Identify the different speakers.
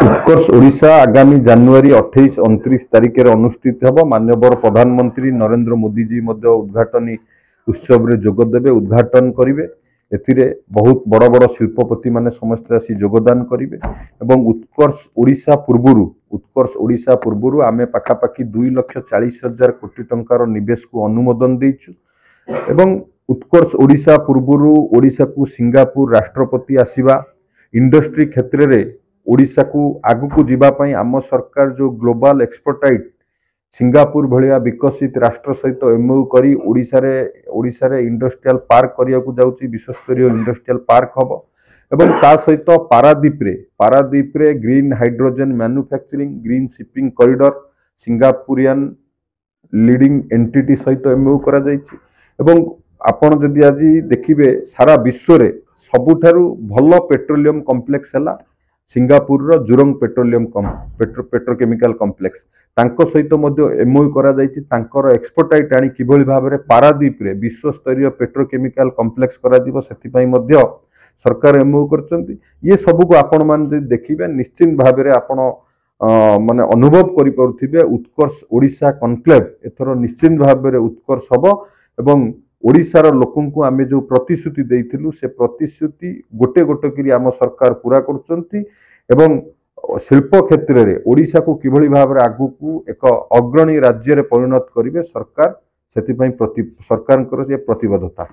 Speaker 1: उत्कर्ष ओडिशा आगामी जानुआरी 28-29 तारिख में अनुष्ठित होब। माननीय प्रधानमंत्री नरेंद्र मोदी जी उद्घाटनी उत्सव रे जोगदेवे, उद्घाटन करेंगे। एथिरे बहुत बड़ बड़ शिल्पपति माने समस्त आसी योगदान करेंगे। उत्कर्ष ओडिशा पूर्व आम पाखापाखि 2,40,000 कोटी टंकार निवेश को अनुमोदन देइछु। एवं उत्कर्ष ओडिशा पूर्व ओडिशा को सिंगापुर राष्ट्रपति आसीबा, इंडस्ट्री क्षेत्र में ओडिशा को आगु को जीवाई आम सरकार जो ग्लोबल एक्सपर्टाइट सिंगापुर भलिया विकसित राष्ट्र सहित एमओयू करी ओडिशा रे इंडस्ट्रियल पार्क करिया को जाउची। विश्वस्तरीय इंडस्ट्रियल पार्क हम एवं ता सहित पारादीप रे green hydrogen manufacturing, green shipping corridor Singaporean leading entity सहित एमओयू करा जायछि। एवं आपण जदि आज देखिबे सारा विश्व रे सबुठारु भल पेट्रोलियम कॉम्प्लेक्स हैला सिंगापुर रो जुरंग पेट्रोकेमिकल कॉम्प्लेक्स। तांको सहित एमओयू करा जायछि। तांकर एक्सपर्टाइट आनी किभली भाबरे पारादीप रे विश्व स्तरीय पेट्रोकेमिकल कॉम्प्लेक्स करा दिबो, सेति पई मध्य सरकार एमओयू करचंती। ये सब को आपण मान जदि देखिबे निश्चित भाबरे आपण माने अनुभव करि परुथिबे उत्कर्ष ओडिशा कॉन्क्लेव एथरो निश्चित भाबरे उत्कर्ष हबो। एवं ओडिशार लोकन को आमे जो प्रतिश्रुति देइथिलु से प्रतिश्रुति गोटे गोटे करी आम सरकार पूरा करचंती। एवं शिल्प क्षेत्र में ओडिशा को किभली भाबरे आगु को एक अग्रणी राज्य रे परिणत करिवे सरकार, सेति पई सरकारकर जे प्रतिबद्धता।